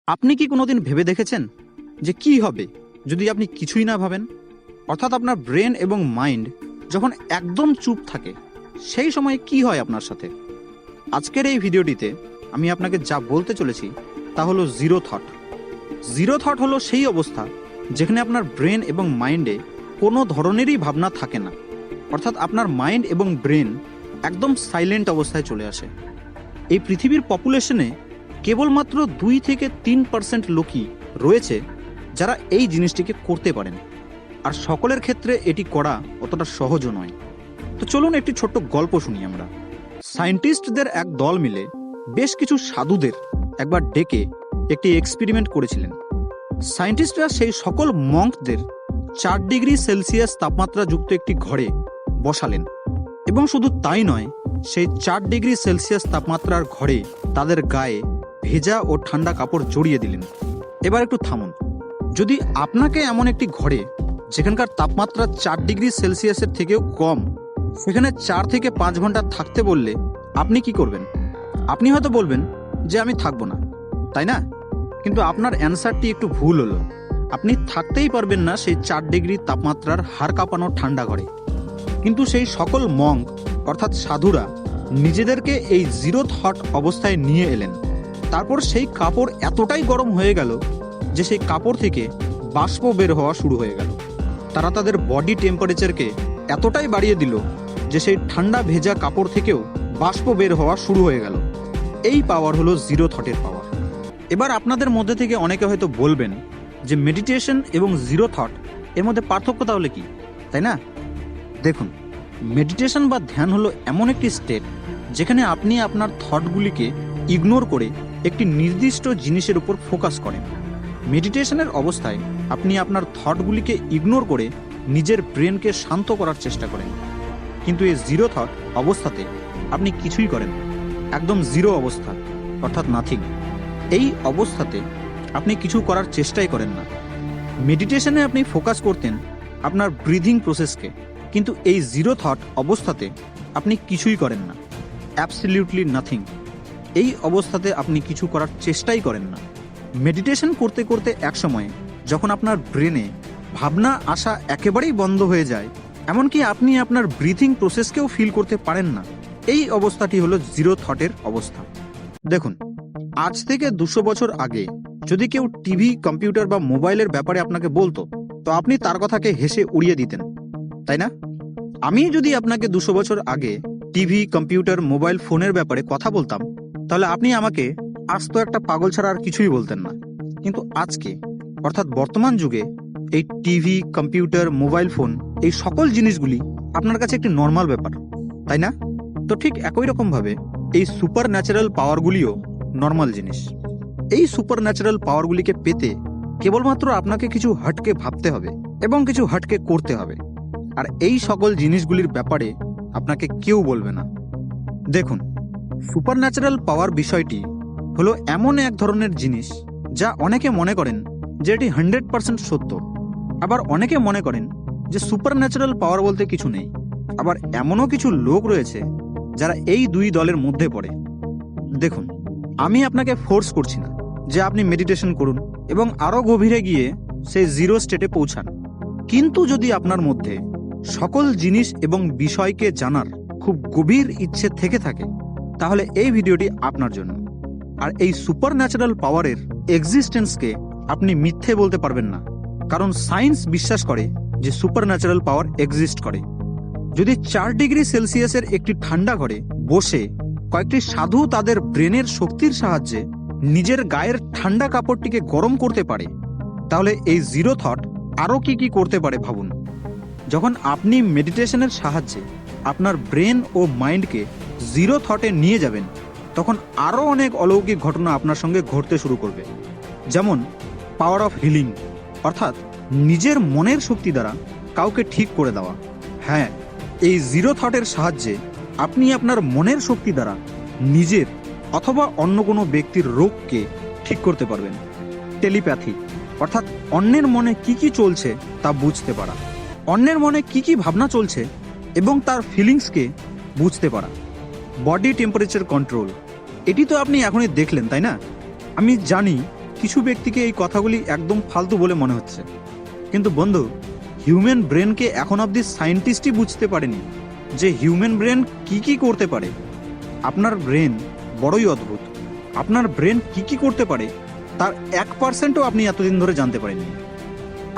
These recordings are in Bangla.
আপনি কি কোনোদিন ভেবে দেখেছেন যে কি হবে যদি আপনি কিছুই না ভাবেন? অর্থাৎ আপনার ব্রেন এবং মাইন্ড যখন একদম চুপ থাকে, সেই সময় কি হয় আপনার সাথে? আজকের এই ভিডিওটিতে আমি আপনাকে যা বলতে চলেছি তা হলো জিরো থট। জিরো থট হলো সেই অবস্থা যেখানে আপনার ব্রেন এবং মাইন্ডে কোনো ধরনেরই ভাবনা থাকে না। অর্থাৎ আপনার মাইন্ড এবং ব্রেন একদম সাইলেন্ট অবস্থায় চলে আসে। এই পৃথিবীর পপুলেশনে কেবলমাত্র 2-3% লোকই রয়েছে যারা এই জিনিসটিকে করতে পারেন, আর সকলের ক্ষেত্রে এটি করা অতটা সহজও নয়। তো চলুন একটি ছোট্ট গল্প শুনি আমরা। সায়েন্টিস্টদের এক দল মিলে বেশ কিছু সাধুদের একবার ডেকে একটি এক্সপেরিমেন্ট করেছিলেন। সায়েন্টিস্টরা সেই সকল মঙ্কদের 4 ডিগ্রি সেলসিয়াস তাপমাত্রা যুক্ত একটি ঘরে বসালেন, এবং শুধু তাই নয়, সেই 4 ডিগ্রি সেলসিয়াস তাপমাত্রার ঘরে তাদের গায়ে ভেজা ও ঠান্ডা কাপড় জড়িয়ে দিলেন। এবার একটু থামুন। যদি আপনাকে এমন একটি ঘরে যেখানকার তাপমাত্রা 4 ডিগ্রি সেলসিয়াসের থেকেও কম, সেখানে 4 থেকে 5 ঘন্টা থাকতে বললে আপনি কি করবেন? আপনি হয়তো বলবেন যে আমি থাকবো না, তাই না? কিন্তু আপনার অ্যান্সারটি একটু ভুল হলো। আপনি থাকতেই পারবেন না সেই 4 ডিগ্রি তাপমাত্রার হাড় কাঁপানো ঠান্ডা ঘরে। কিন্তু সেই সকল মঙ্ক অর্থাৎ সাধুরা নিজেদেরকে এই জিরো থট অবস্থায় নিয়ে এলেন। তারপর সেই কাপড় এতটাই গরম হয়ে গেল যে সেই কাপড় থেকে বাষ্প বের হওয়া শুরু হয়ে গেল। তারা তাদের বডি টেম্পারেচারকে এতটাই বাড়িয়ে দিল যে সেই ঠান্ডা ভেজা কাপড় থেকেও বাষ্প বের হওয়া শুরু হয়ে গেল। এই পাওয়ার হলো জিরো থটের পাওয়ার। এবার আপনাদের মধ্যে থেকে অনেকে হয়তো বলবেন যে মেডিটেশন এবং জিরো থট এর মধ্যে পার্থক্য তাহলে কি, তাই না? দেখুন, মেডিটেশন বা ধ্যান হলো এমন একটি স্টেট যেখানে আপনি আপনার থটগুলিকে ইগনোর করে একটি নির্দিষ্ট জিনিসের উপর ফোকাস করেন। মেডিটেশনের অবস্থায় আপনি আপনার থটগুলিকে ইগনোর করে নিজের ব্রেনকে শান্ত করার চেষ্টা করেন। কিন্তু এই জিরো থট অবস্থাতে আপনি কিছুই করেন না, একদম জিরো অবস্থা, অর্থাৎ নাথিং। এই অবস্থাতে আপনি কিছু করার চেষ্টাই করেন না। মেডিটেশনে আপনি ফোকাস করতেন আপনার ব্রিদিং প্রসেসকে, কিন্তু এই জিরো থট অবস্থাতে আপনি কিছুই করেন না, অ্যাবসলিউটলি নাথিং। এই অবস্থাতে আপনি কিছু করার চেষ্টাই করেন না। মেডিটেশন করতে করতে এক সময় যখন আপনার ব্রেনে ভাবনা আসা একেবারেই বন্ধ হয়ে যায়, এমনকি আপনি আপনার ব্রিথিং প্রসেসকেও ফিল করতে পারেন না, এই অবস্থাটি হলো জিরো থটের অবস্থা। দেখুন, আজ থেকে 200 বছর আগে যদি কেউ টিভি, কম্পিউটার বা মোবাইলের ব্যাপারে আপনাকে বলতো, তো আপনি তার কথাকে হেসে উড়িয়ে দিতেন, তাই না? আমি যদি আপনাকে 200 বছর আগে টিভি, কম্পিউটার, মোবাইল ফোনের ব্যাপারে কথা বলতাম, তাহলে আপনি আমাকে আজ তো একটা পাগল ছাড়া আর কিছুই বলতেন না। কিন্তু আজকে, অর্থাৎ বর্তমান যুগে, এই টিভি, কম্পিউটার, মোবাইল ফোন, এই সকল জিনিসগুলি আপনার কাছে একটি নর্মাল ব্যাপার, তাই না? তো ঠিক একই রকমভাবে এই সুপার ন্যাচারাল পাওয়ারগুলিও নর্মাল জিনিস। এই সুপার ন্যাচারাল পাওয়ারগুলিকে পেতে কেবলমাত্র আপনাকে কিছু হটকে ভাবতে হবে এবং কিছু হটকে করতে হবে, আর এই সকল জিনিসগুলির ব্যাপারে আপনাকে কেউ বলবে না। দেখুন, সুপার ন্যাচারাল পাওয়ার বিষয়টি হলো এমন এক ধরনের জিনিস যা অনেকে মনে করেন যে এটি 100% সত্য, আবার অনেকে মনে করেন যে সুপার ন্যাচারাল পাওয়ার বলতে কিছু নেই। আবার এমনও কিছু লোক রয়েছে যারা এই দুই দলের মধ্যে পড়ে। দেখুন, আমি আপনাকে ফোর্স করছি না যে আপনি মেডিটেশন করুন এবং আরও গভীরে গিয়ে সেই জিরো স্টেটে পৌঁছান। কিন্তু যদি আপনার মধ্যে সকল জিনিস এবং বিষয়কে জানার খুব গভীর ইচ্ছে থেকে থাকে, তাহলে এই ভিডিওটি আপনার জন্য। আর এই সুপার ন্যাচারাল পাওয়ারের এক্সিস্টেন্সকে আপনি মিথ্যে বলতে পারবেন না, কারণ সায়েন্স বিশ্বাস করে যে সুপার ন্যাচারাল পাওয়ার এক্সিস্ট করে। যদি 4 ডিগ্রি সেলসিয়াসের একটি ঠান্ডা ঘরে বসে কয়েকটি সাধু তাদের ব্রেনের শক্তির সাহায্যে নিজের গায়ের ঠান্ডা কাপড়টিকে গরম করতে পারে, তাহলে এই জিরো থট আরও কি কি করতে পারে ভাবুন। যখন আপনি মেডিটেশনের সাহায্যে আপনার ব্রেন ও মাইন্ডকে জিরো থটে নিয়ে যাবেন, তখন আরও অনেক অলৌকিক ঘটনা আপনার সঙ্গে ঘটতে শুরু করবে। যেমন পাওয়ার অফ হিলিং, অর্থাৎ নিজের মনের শক্তি দ্বারা কাউকে ঠিক করে দেওয়া। হ্যাঁ, এই জিরো থটের সাহায্যে আপনি আপনার মনের শক্তি দ্বারা নিজের অথবা অন্য কোনো ব্যক্তির রোগকে ঠিক করতে পারবেন। টেলিপ্যাথি, অর্থাৎ অন্যের মনে কি কি চলছে তা বুঝতে পারা, অন্যের মনে কি কি ভাবনা চলছে এবং তার ফিলিংসকে বুঝতে পারা। বডি টেম্পারেচার কন্ট্রোল, এটি তো আপনি এখনই দেখলেন, তাই না? আমি জানি কিছু ব্যক্তিকে এই কথাগুলি একদম ফালতু বলে মনে হচ্ছে, কিন্তু বন্ধু, হিউম্যান ব্রেনকে এখন অবধি সায়েন্টিস্টই বুঝতে পারেনি যে হিউম্যান ব্রেন কি কি করতে পারে। আপনার ব্রেন বড়ই অদ্ভুত। আপনার ব্রেন কি কি করতে পারে তার 1%ও আপনি এতদিন ধরে জানতে পারেননি।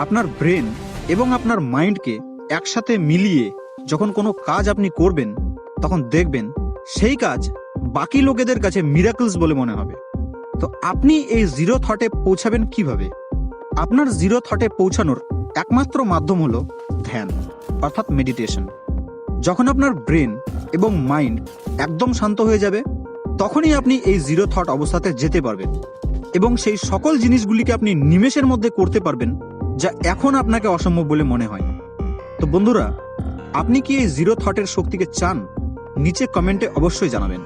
আপনার ব্রেন এবং আপনার মাইন্ডকে একসাথে মিলিয়ে যখন কোনো কাজ আপনি করবেন, তখন দেখবেন সেই কাজ বাকি লোকেদের কাছে মিরাকলস বলে মনে হবে। তো আপনি এই জিরো থটে পৌঁছাবেন কিভাবে? আপনার জিরো থটে পৌঁছানোর একমাত্র মাধ্যম হলো ধ্যান, অর্থাৎ মেডিটেশন। যখন আপনার ব্রেন এবং মাইন্ড একদম শান্ত হয়ে যাবে, তখনই আপনি এই জিরো থট অবস্থাতে যেতে পারবেন এবং সেই সকল জিনিসগুলিকে আপনি নিমেষের মধ্যে করতে পারবেন যা এখন আপনাকে অসম্ভব বলে মনে হয়। তো বন্ধুরা, আপনি কি এই জিরো থটের শক্তিকে চান? নিচে কমেন্টে অবশ্যই জানাবেন।